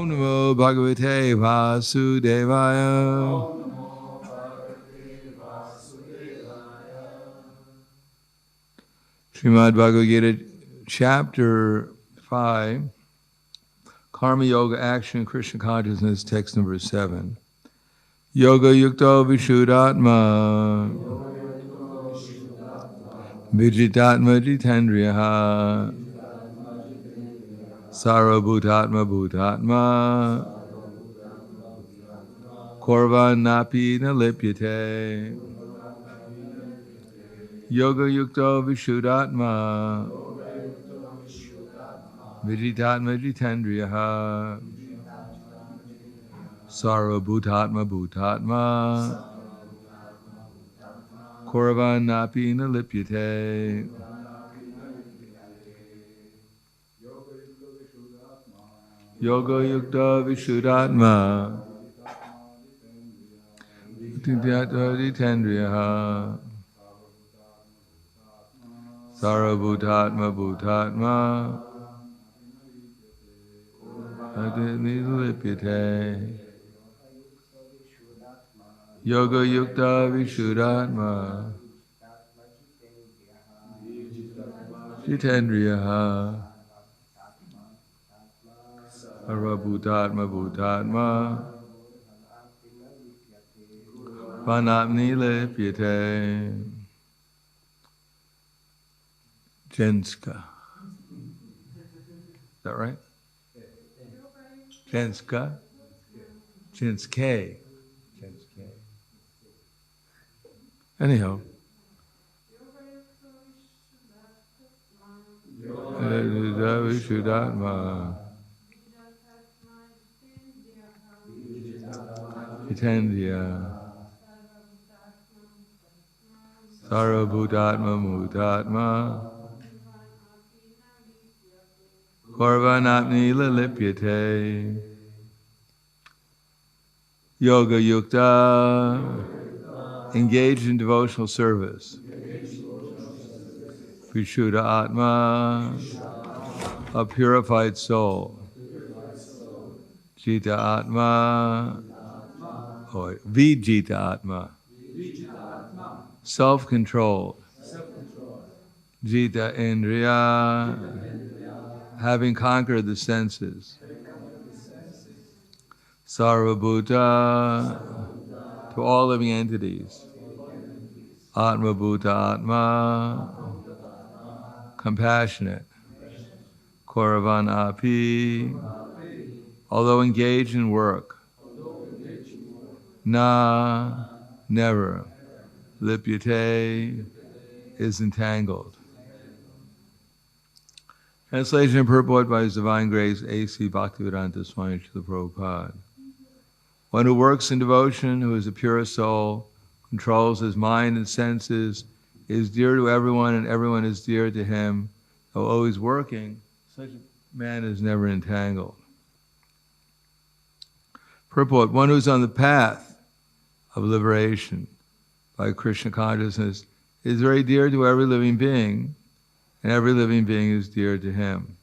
Om Namo Bhagavate Vasudevaya. Srimad Bhagavad Gita, Chapter 5, Karma Yoga Action, Krishna Consciousness, text number 7. Yoga Yukto Vishuddhatma Vijitatma Jitendriyaha Sarvabhutatma Bhutatma Korvan Napi Nalipyate Yoga Yukto Vishuddhatma Vijitatma Jitendriyaha Sarvabhutatma Bhutatma Korvan Napi Nalipyate. Yoga Yukta Vishuddhatma Jitendriyaha Sarvabhutatma Bhutatma Nalipyate. Yoga Yukta Vishuddhatma Jitendriyaha Sarvabhutatma Bhutatma Vanapni Lipyate. Jenska. Is that right? Jenska? Jenske. Anyhow. Vishuddhatma Jitendriya Sarvabhutatma Bhutatma Korvanapni Lipyate. Yoga Yukta, engaged in devotional service. Vishuddha Atma, a purified soul. Jita Atma, or Vijita Atma, self-controlled. Jita Indriya, having conquered the senses. Sarvabhuta, to all living entities. Atma Bhuta Atma, compassionate. Koravan Api, although engaged in work. Na, never. Lipyate, is entangled. Translation and purport by His Divine Grace A.C. Bhaktivedanta Swami Srila Prabhupada. One who works in devotion, who is a pure soul, controls his mind and senses, is dear to everyone and everyone is dear to him. Though always working, such a man is never entangled. Purport, one who is on the path of liberation by Krishna consciousness is very dear to every living being, and every living being is dear to him.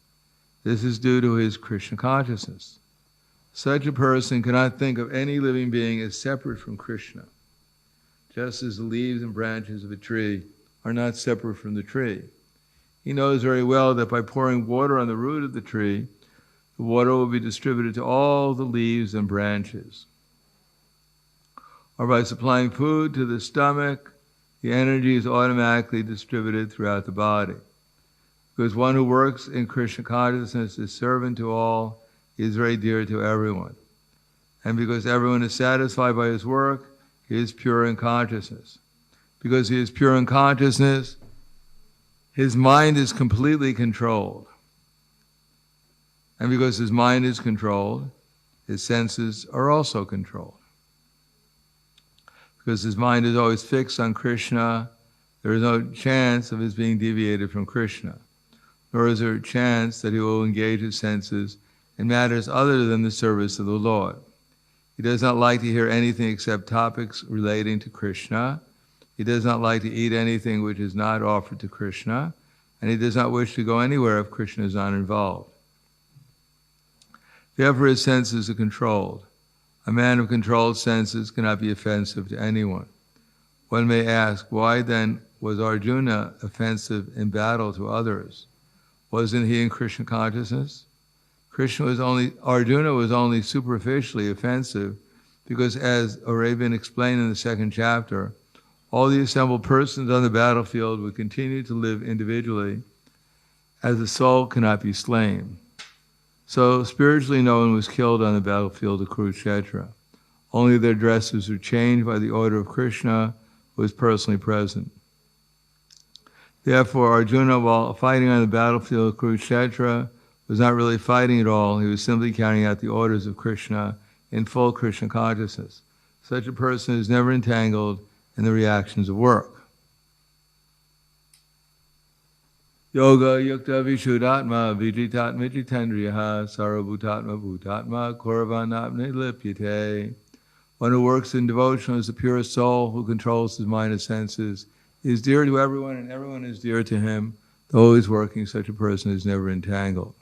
This is due to his Krishna consciousness. Such a person cannot think of any living being as separate from Krishna, just as the leaves and branches of a tree are not separate from the tree. He knows very well that by pouring water on the root of the tree, the water will be distributed to all the leaves and branches. Or by supplying food to the stomach, the energy is automatically distributed throughout the body. Because one who works in Krishna consciousness is servant to all, he is very dear to everyone. And because everyone is satisfied by his work, he is pure in consciousness. Because he is pure in consciousness, his mind is completely controlled. And because his mind is controlled, his senses are also controlled. Because his mind is always fixed on Krishna, there is no chance of his being deviated from Krishna. Nor is there a chance that he will engage his senses in matters other than the service of the Lord. He does not like to hear anything except topics relating to Krishna. He does not like to eat anything which is not offered to Krishna, and he does not wish to go anywhere if Krishna is not involved. Therefore his senses are controlled. A man of controlled senses cannot be offensive to anyone. One may ask, why then was Arjuna offensive in battle to others? Wasn't he in Krishna consciousness? Arjuna was only superficially offensive because, as already been explained in the second chapter, all the assembled persons on the battlefield would continue to live individually, as the soul cannot be slain. So spiritually no one was killed on the battlefield of Kurukshetra. Only their dresses were changed by the order of Krishna, who was personally present. Therefore Arjuna, while fighting on the battlefield of Kurukshetra, was not really fighting at all. He was simply carrying out the orders of Krishna in full Krishna consciousness. Such a person is never entangled in the reactions of work. Yoga yukta vishuddhatma vijitatma jitendriyaha sarvabhutatma bhutatma koravanatma lipyate. One who works in devotion is the pure soul who controls his mind and senses. He is dear to everyone and everyone is dear to him. Though he is working, such a person is never entangled.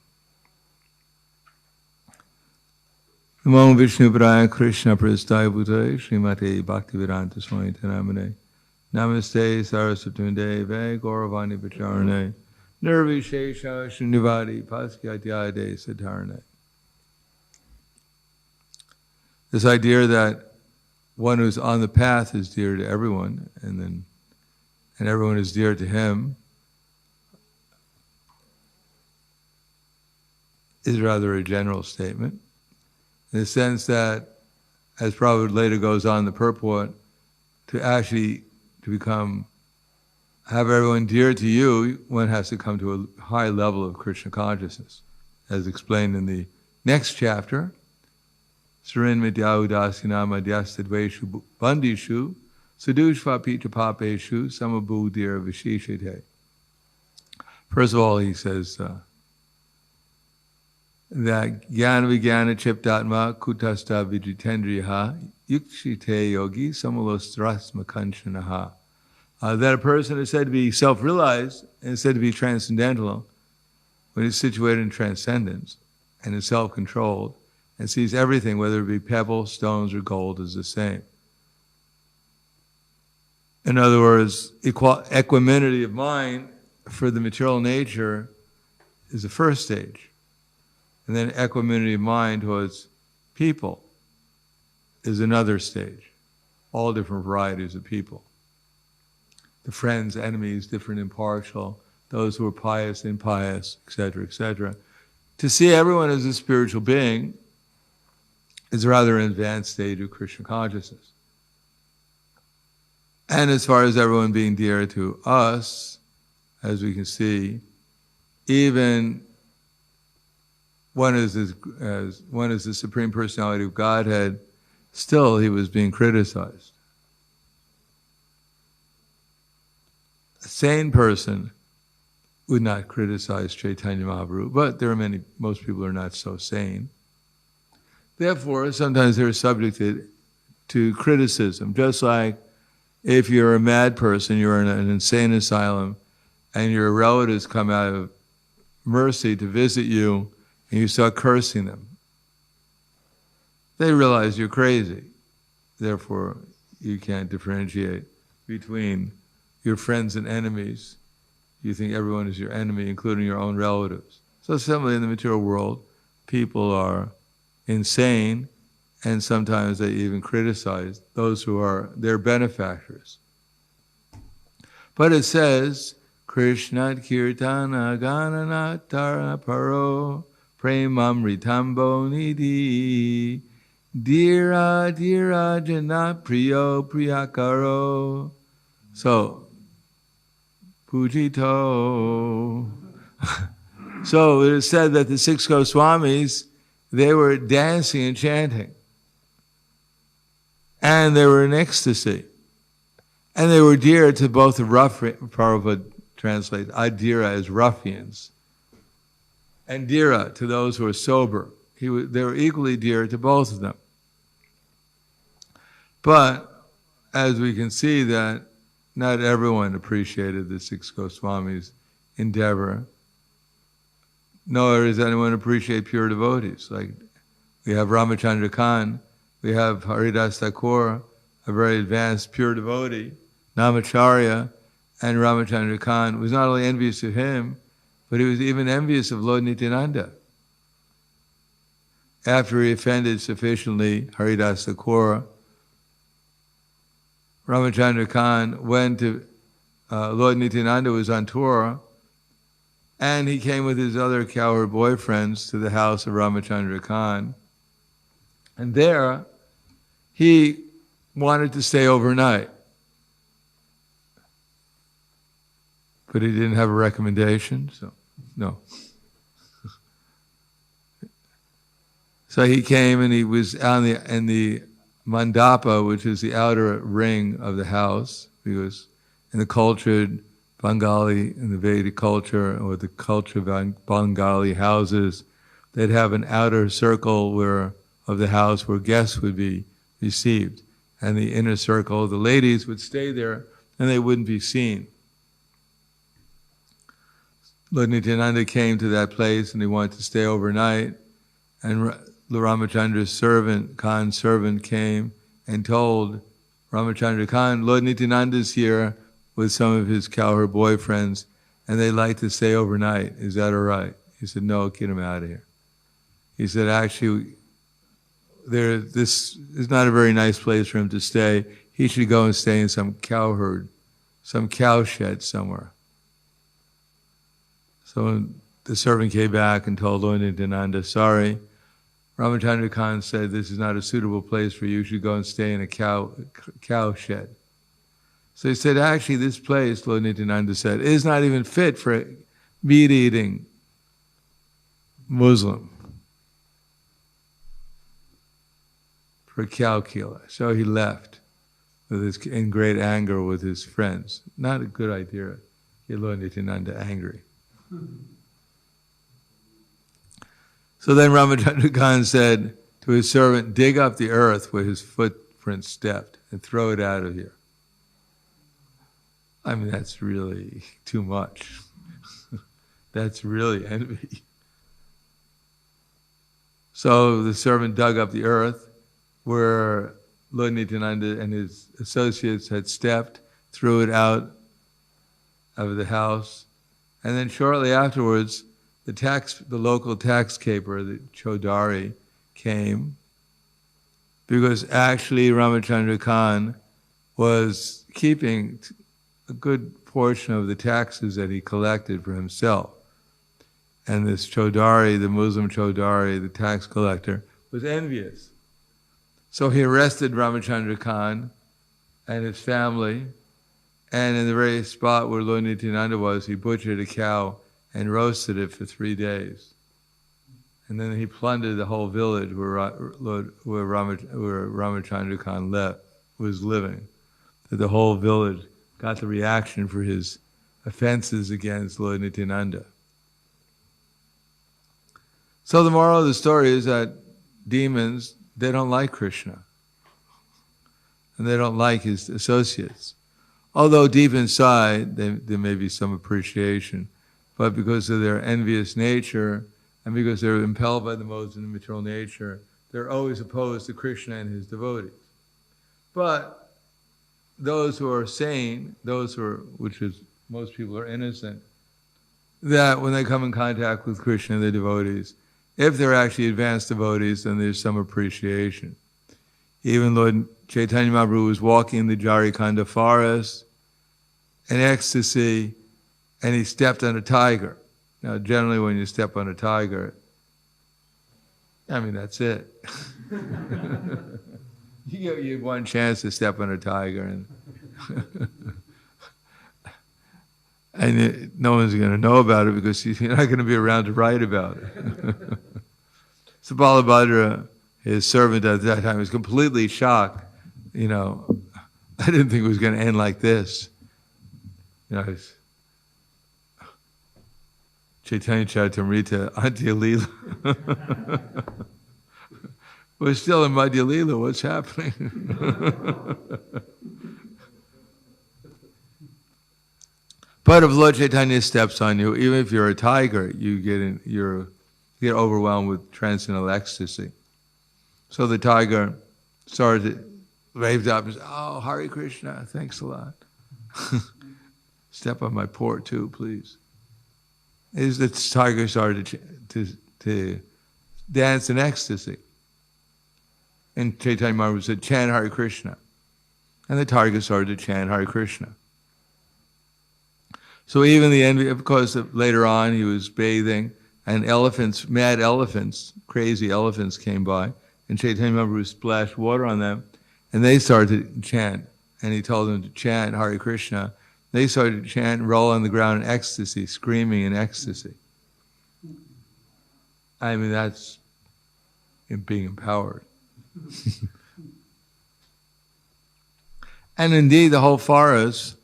Namo Vishnu Padaya Krishna Prasthaya Bhutale Srimate Bhaktivedanta Swami Namane Namaste Saraswati Deve Gauravani Pacharane Nirvishesha Shunyavadi Paskyatyade Siddharane. This idea that one who's on the path is dear to everyone, and everyone is dear to him, is rather a general statement, in the sense that, as Prabhupada later goes on in the purport, to have everyone dear to you, one has to come to a high level of Krishna consciousness, as explained in the next chapter. Sarin Midya Udasina Madhyastadveshu Bandishu Sudushva Pita Papeshu Samabhudir Vishishite. First of all, he says that Jnana Vijnana Chiptatma Kutasta Vijitendriyaha Yukshite Yogi Samalostrasma Kanchanaha. That a person is said to be self-realized and is said to be transcendental when he's situated in transcendence and is self-controlled and sees everything, whether it be pebbles, stones, or gold, as the same. In other words, equanimity of mind for the material nature is the first stage. And then equanimity of mind towards people is another stage. All different varieties of people. The friends, enemies, different, impartial, those who are pious, impious, etc., etc. To see everyone as a spiritual being is rather an advanced stage of Krishna consciousness. And as far as everyone being dear to us, as we can see, even one is the Supreme Personality of Godhead, still he was being criticized. A sane person would not criticize Chaitanya Mahaprabhu, but most people are not so sane. Therefore, sometimes they're subjected to criticism, just like if you're a mad person, you're in an insane asylum, and your relatives come out of mercy to visit you, and you start cursing them. They realize you're crazy. Therefore, you can't differentiate between your friends and enemies. You think everyone is your enemy, including your own relatives. So similarly in the material world, people are insane, and sometimes they even criticize those who are their benefactors. But it says, Krishna Kirtana Ganana Tarana Paro Premamritambo Nidhi Dira Dira Jana Priyo Priyakaro. So, Pujito. So it is said that the six Goswamis, they were dancing and chanting. And they were in ecstasy. And they were dear to both the Prabhupada translates Adira as ruffians, and Dira to those who are sober. They were equally dear to both of them. But as we can see that not everyone appreciated the six Goswamis' endeavor, nor does anyone appreciate pure devotees. Like we have Ramachandra Khan, we have Haridas Thakur, a very advanced, pure devotee, Namacharya, and Ramachandra Khan was not only envious of him, but he was even envious of Lord Nityananda. After he offended sufficiently Haridas Thakur, Ramachandra Khan went to, Lord Nityananda was on tour, and he came with his other cowherd boyfriends to the house of Ramachandra Khan. And there, he wanted to stay overnight. But he didn't have a recommendation, so no. So he came and he was in the mandapa, which is the outer ring of the house, because in the cultured Bengali, in the Vedic culture, or the culture of Bengali houses, they'd have an outer circle of the house where guests would be received. And the inner circle, the ladies would stay there and they wouldn't be seen. Lord Nityananda came to that place and he wanted to stay overnight. And Ramachandra's servant, Khan's servant, came and told Ramachandra Khan, Lord Nityananda's here with some of his cowherd boyfriends and they'd like to stay overnight. Is that all right? He said, no, get him out of here. He said, actually, this is not a very nice place for him to stay. He should go and stay in some cowherd, some cow shed somewhere. So the servant came back and told Lord Nityananda, sorry, Ramachandra Khan said this is not a suitable place for you. You should go and stay in a cow shed. So he said, actually, this place, Lord Nityananda said, is not even fit for a meat-eating Muslim, for a cow killer. So he left in great anger with his friends. Not a good idea to get Lord Nityananda angry. So then Ramachandra Khan said to his servant, dig up the earth where his footprint stepped and throw it out of here. I mean, that's really too much. That's really envy. So the servant dug up the earth where Lord Nityananda and his associates had stepped, threw it out of the house, and then shortly afterwards, the local tax caper, the Chaudhary, came, because actually Ramachandra Khan was keeping a good portion of the taxes that he collected for himself. And this Chaudhary, the Muslim Chaudhary, the tax collector, was envious. So he arrested Ramachandra Khan and his family, and in the very spot where Lord Nityananda was, he butchered a cow and roasted it for 3 days. And then he plundered the whole village where Ramachandra Khan was living. That the whole village got the reaction for his offenses against Lord Nityananda. So the moral of the story is that demons, they don't like Krishna. And they don't like his associates. Although deep inside, there may be some appreciation. But because of their envious nature, and because they're impelled by the modes of the material nature, they're always opposed to Krishna and his devotees. But those who are sane, which is most people are innocent, that when they come in contact with Krishna and the devotees, if they're actually advanced devotees, then there's some appreciation. Even Lord Chaitanya Mahaprabhu was walking in the Jarikhanda forest in ecstasy, and he stepped on a tiger. Now, generally when you step on a tiger, I mean, that's it. You get one chance to step on a tiger, and no one's going to know about it because you're not going to be around to write about it. So Balabhadra, his servant at that time, was completely shocked. I didn't think it was going to end like this. Chaitanya Charitamrita, Antya Leela. We're still in Madhya Leela, what's happening? But if Lord Chaitanya steps on you, even if you're a tiger, you get overwhelmed with transcendental ecstasy. So the tiger waved up and said, "Oh, Hare Krishna, thanks a lot. Step on my paw too, please." The tiger started to dance in ecstasy. And Chaitanya Mahaprabhu said, "Chant Hare Krishna." And the tiger started to chant Hare Krishna. So even the envy, of course, later on he was bathing, and elephants, mad elephants, crazy elephants came by, and Chaitanya Mahaprabhu splashed water on them, and they started to chant. And he told them to chant Hare Krishna. They started to chant and roll on the ground in ecstasy, screaming in ecstasy. I mean, that's being empowered. And indeed, the whole forest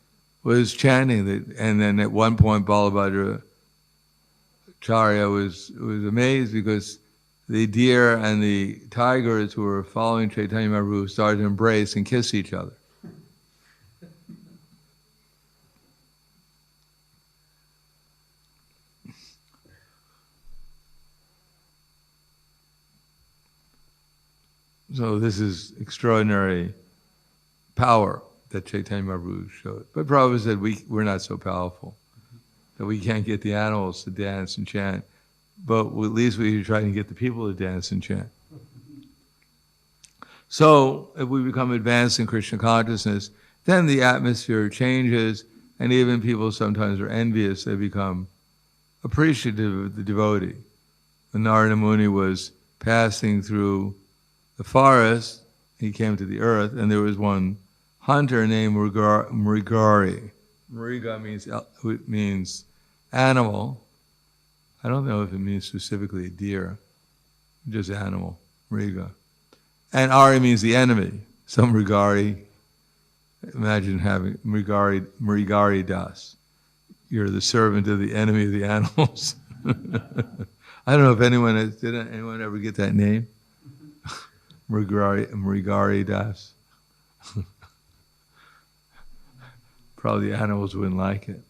was chanting. And then at one point, Balabhadra Acharya was amazed because the deer and the tigers who were following Chaitanya Mahaprabhu started to embrace and kiss each other. So this is extraordinary power that Chaitanya Mahaprabhu showed. But Prabhupada said we're not so powerful, that we can't get the animals to dance and chant, but at least we should try to get the people to dance and chant. So if we become advanced in Krishna consciousness, then the atmosphere changes, and even people sometimes are envious. They become appreciative of the devotee. When Narada Muni was passing through the forest, he came to the earth, and there was one hunter named Mrigari. Mriga means animal. I don't know if it means specifically a deer, just animal, Mriga. And Ari means the enemy. So Mrigari, imagine having Mrigari Das. You're the servant of the enemy of the animals. I don't know if did anyone ever get that name? Mrigari Das. Probably the animals wouldn't like it.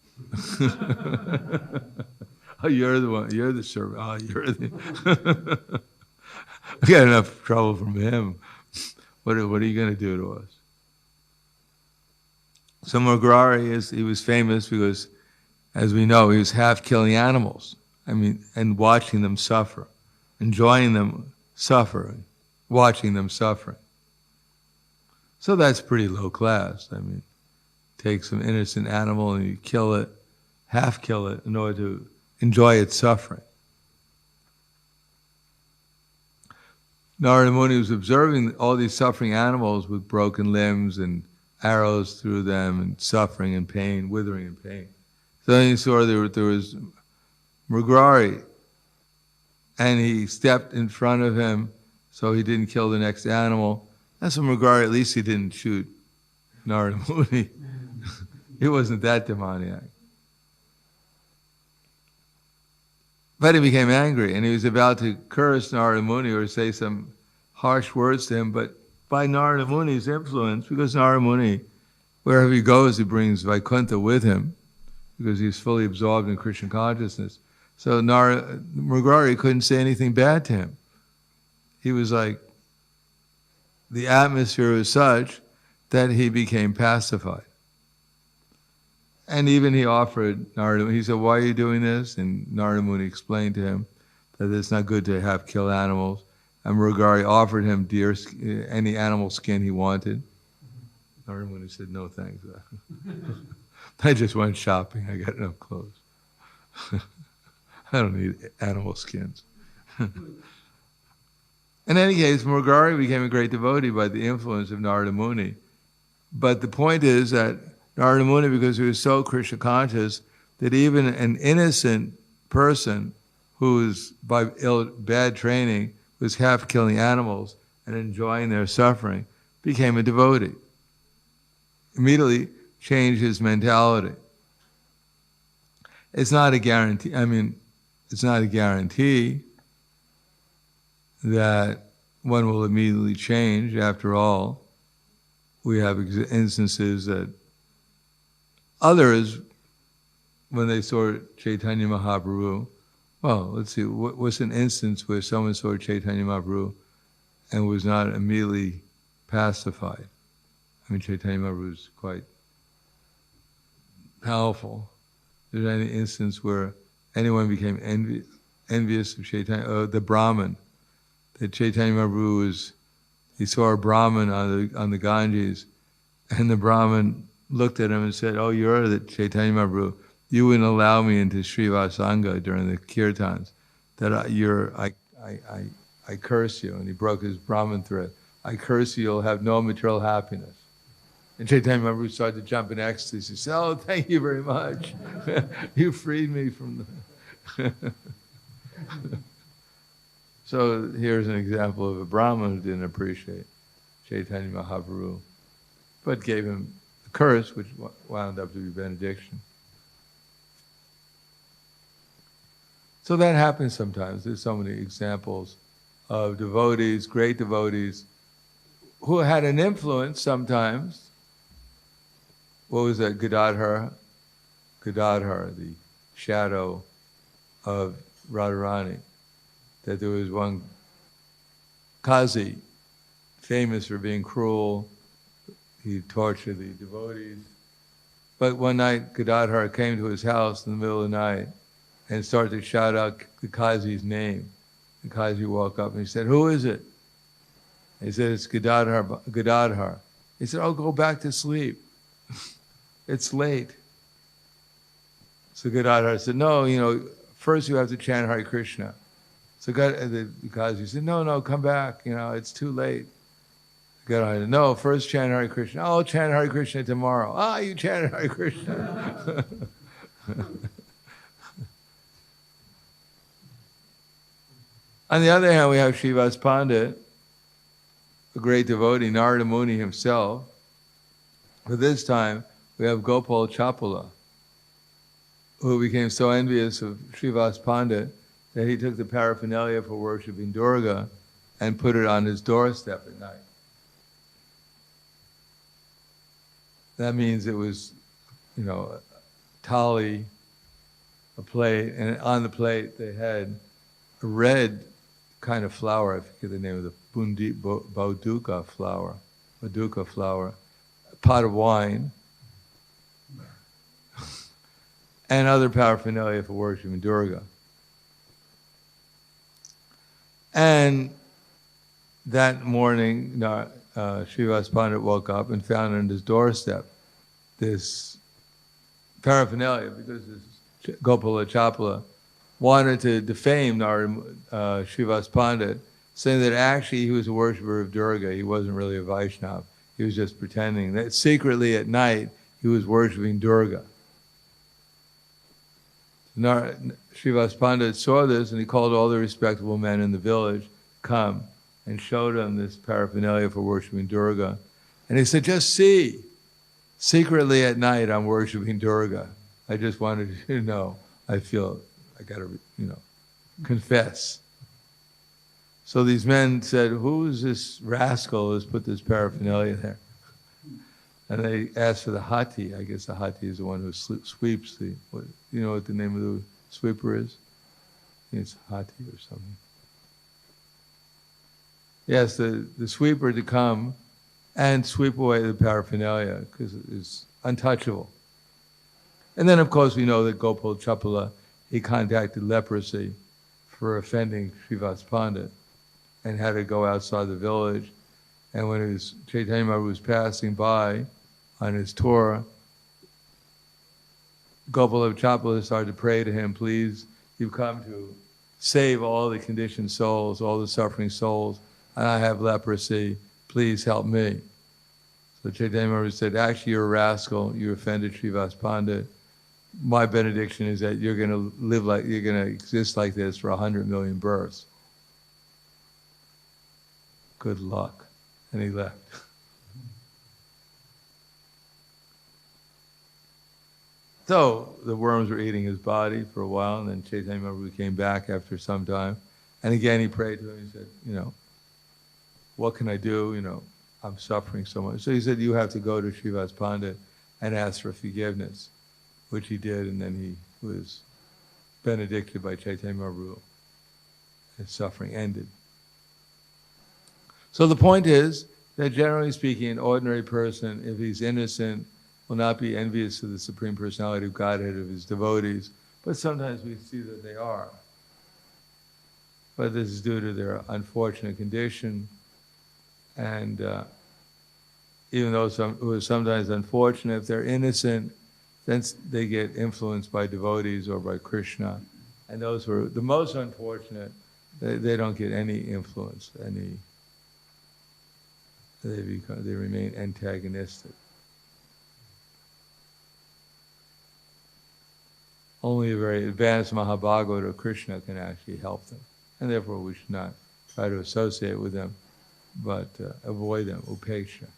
Oh, you're the one. You're the servant. Oh, you're the. I got enough trouble from him. What are you going to do to us? So Mrigari he was famous because, as we know, he was half killing animals. I mean, and watching them suffer, enjoying them suffering, watching them suffering. So that's pretty low class. I mean, take some innocent animal and you kill it, half kill it, in order to enjoy its suffering. Narada Muni was observing all these suffering animals with broken limbs and arrows through them and suffering and pain, withering and pain. So then he saw there was Mrigari, and he stepped in front of him so he didn't kill the next animal. That's what Mrigari, at least he didn't shoot Narada Muni. He wasn't that demoniac. But he became angry, and he was about to curse Narada Muni or say some harsh words to him, but by Narada Muni's influence, because Narada Muni, wherever he goes, he brings Vaikuntha with him, because he's fully absorbed in Krishna consciousness. So Mrigari couldn't say anything bad to him. He was like, the atmosphere was such that he became pacified. And even he offered Narada Muni, he said, "Why are you doing this?" And Narada Muni explained to him that it's not good to have kill animals. And Mrigari offered him any animal skin he wanted. Narada Muni said, "No thanks. I just went shopping. I got enough clothes. I don't need animal skins." In any case, Mrigari became a great devotee by the influence of Narada Muni. But the point is that Narada Muni, because he was so Krishna conscious, that even an innocent person who was by bad training, was half killing animals and enjoying their suffering, became a devotee. Immediately changed his mentality. It's not a guarantee. It's not a guarantee that one will immediately change. After all, we have instances that others, when they saw Chaitanya Mahaprabhu, well, let's see, what's an instance where someone saw Chaitanya Mahaprabhu and was not immediately pacified. I mean, Chaitanya Mahaprabhu was quite powerful. There's any instance where anyone became envious of Chaitanya, the Brahmin, that Chaitanya Mahaprabhu was, he saw a Brahmin on the Ganges, and the Brahmin looked at him and said, "Oh, you're the Chaitanya Mahaprabhu. You wouldn't allow me into Srivasanga during the kirtans. That I curse you." And he broke his Brahmin thread. "I curse you. You'll have no material happiness." And Chaitanya Mahaprabhu started to jump in ecstasy. He said, "Oh, thank you very much. You freed me from the." So here's an example of a Brahmin who didn't appreciate Chaitanya Mahaprabhu, but gave him a curse, which wound up to be benediction. So that happens sometimes. There's so many examples of devotees, great devotees, who had an influence sometimes. What was that? Gadadhar, the shadow of Radharani. That there was one Kazi, famous for being cruel. He tortured the devotees. But one night, Gadadhar came to his house in the middle of the night and started to shout out the Kazi's name. The Kazi woke up and he said, "Who is it?" He said, "It's Gadadhar. He said, "Oh, go back to sleep. It's late." So Gadadhar said, "No, first you have to chant Hare Krishna." So the Kazi said, "No, come back. It's too late." Gadadhar said, "No, first chant Hare Krishna." "I'll chant Hare Krishna tomorrow." You chanted Hare Krishna." On the other hand, we have Srivas Pandit, a great devotee, Narada Muni himself. But this time, we have Gopal Chapula, who became so envious of Srivas Pandit that he took the paraphernalia for worshipping Durga and put it on his doorstep at night. That means it was, a thali, a plate, and on the plate they had a red kind of flower, I forget the name of the Bauduka flower, a pot of wine, and other paraphernalia for worshiping Durga. And that morning, Srivas Pandit woke up and found on his doorstep this paraphernalia, because this Gopala Chapala wanted to defame Srivas Pandit, saying that actually he was a worshiper of Durga. He wasn't really a Vaishnava. He was just pretending that secretly at night he was worshiping Durga. Srivas Pandit saw this and he called all the respectable men in the village, come, and showed them this paraphernalia for worshiping Durga. And he said, "Just see, secretly at night I'm worshiping Durga. I just wanted you to know, I feel I got to, confess." So these men said, "Who is this rascal who's put this paraphernalia there?" And they asked for the hati. I guess the hati is the one who sweeps the, you know what the name of the sweeper is? I think it's hati or something. Yes, the sweeper to come and sweep away the paraphernalia, because it is untouchable. And then, of course, we know that Gopal Chapala, he contacted leprosy for offending Srivas Pandit and had to go outside the village. And when Chaitanya Mahaprabhu was passing by on his tour, Gopal Chapala started to pray to him, "Please, you've come to save all the conditioned souls, all the suffering souls, and I have leprosy. Please help me." So Chaitanya Mahaprabhu said, "Actually, you're a rascal. You offended Srivas Pandit. My benediction is that you're going to exist like this for 100 million births. Good luck." And he left. So the worms were eating his body for a while, and then Chaitanya Mahaprabhu came back after some time. And again he prayed to him. He said, "What can I do? I'm suffering so much." So he said, "You have to go to Srivas Pandit and ask for forgiveness," which he did, and then he was benedicted by Chaitanya Mahaprabhu. His suffering ended. So the point is that generally speaking, an ordinary person, if he's innocent, will not be envious of the Supreme Personality of Godhead of his devotees, but sometimes we see that they are. But this is due to their unfortunate condition, and even though it was sometimes unfortunate, if they're innocent, then they get influenced by devotees or by Krishna. And those who are the most unfortunate, they don't get any influence, they remain antagonistic. Only a very advanced Mahabhagavata or Krishna can actually help them. And therefore we should not try to associate with them, but avoid them, upeksha.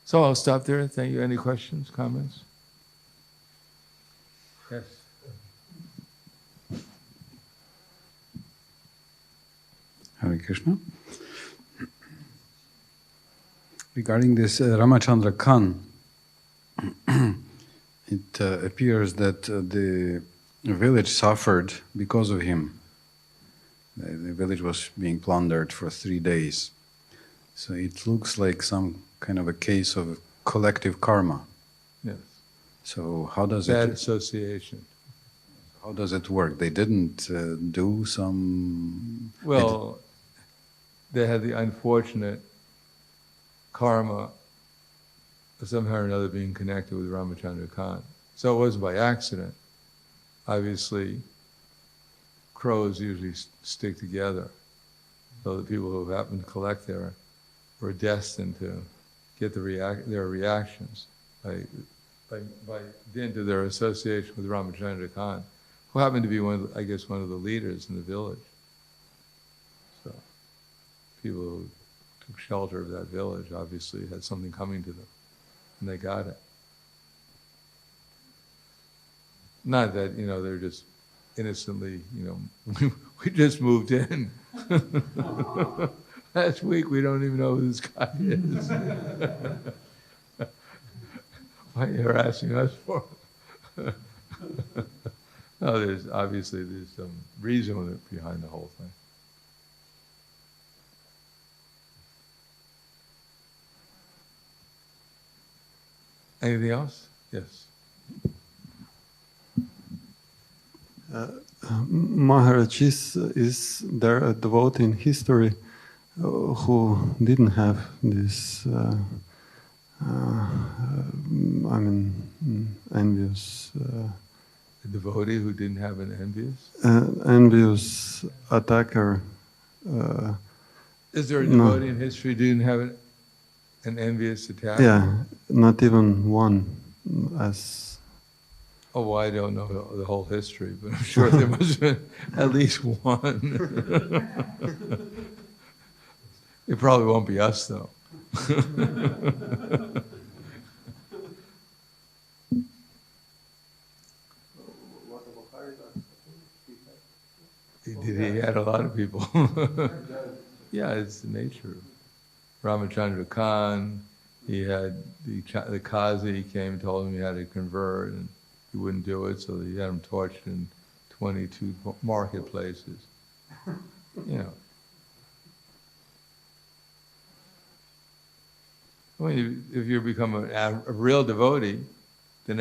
So I'll stop there. Thank you. Any questions, comments? Yes. Hare Krishna. Regarding this Ramachandra Khan, it appears that the village suffered because of him. The village was being plundered for 3 days. So it looks like some kind of a case of collective karma. Yes. So how does Bad association. How does it work? They didn't do some... Well, they had the unfortunate karma of somehow or another being connected with Ramachandra Khan. So it wasn't by accident. Obviously, crows usually stick together. So the people who happened to collect there were destined to get their reactions by dint of their association with Ramachandra Khan, who happened to be one of the leaders in the village. So people who took shelter of that village obviously had something coming to them, and they got it. Not that, they're just innocently, we just moved in. Last week we don't even know who this guy is. Why are you harassing us for? No, there's some reason behind the whole thing. Anything else? Yes. Maharaj, is there a devotee in history who didn't have this, envious... a devotee who didn't have an envious? Envious attacker. Is there a devotee in history who didn't have an envious attacker? Yeah, not even one. Oh, well, I don't know the whole history, but I'm sure there must have been at least one. It probably won't be us, though. He had a lot of people. Yeah, it's the nature of Ramachandra Khan. He had the Qazi came and told him he had to convert, and he wouldn't do it, so he had him tortured in 22 marketplaces. If you become a real devotee, then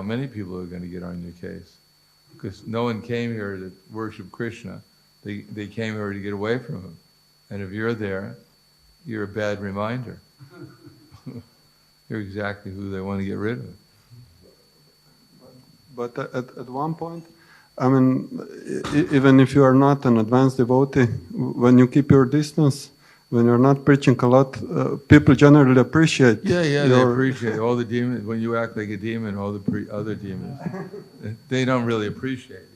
many people are going to get on your case, because no one came here to worship Krishna. They came here to get away from him, and if you're there, you're a bad reminder. You're exactly who they want to get rid of. But at one point, even if you are not an advanced devotee, when you keep your distance, when you're not preaching a lot, people generally appreciate. Yeah, they appreciate all the demons. When you act like a demon, all the other demons, they don't really appreciate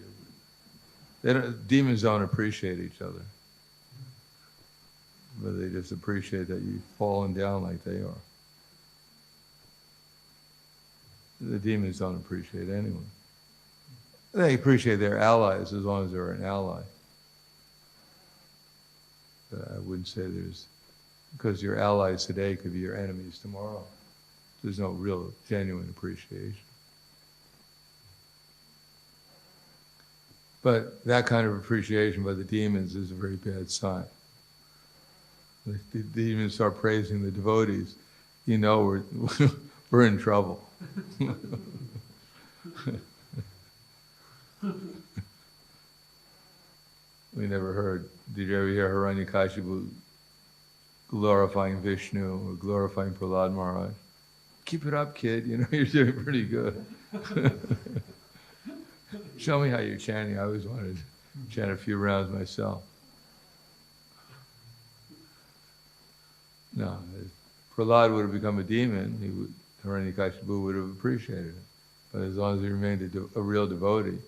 you. Demons don't appreciate each other, but they just appreciate that you've fallen down like they are. The demons don't appreciate anyone. They appreciate their allies as long as they're an ally. But I wouldn't say because your allies today could be your enemies tomorrow. There's no real, genuine appreciation. But that kind of appreciation by the demons is a very bad sign. They even start praising the devotees. You know, we're in trouble. We never heard. Did you ever hear Hiranyakashipu glorifying Vishnu or glorifying Prahlad Maharaj? Keep it up, kid. You know, you're doing pretty good. Show me how you're chanting. I always wanted to chant a few rounds myself. No, if Prahlad would have become a demon, Hiranyakashipu would have appreciated it. But as long as he remained a real devotee,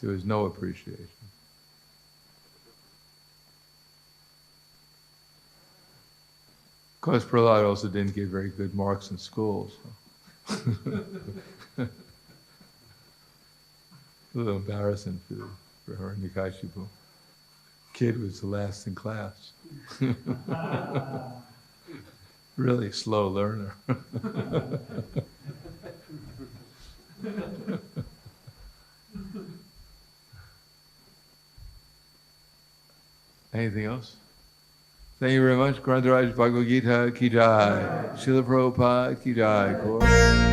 there was no appreciation. Of course, Prahlad also didn't get very good marks in school. So. A little embarrassing for Hiranyakashipu. Kid was the last in class. Really slow learner. Anything else? Thank you very much. Grantaraj Bhagavad Gita ki jai. Srila Prabhupada ki jai.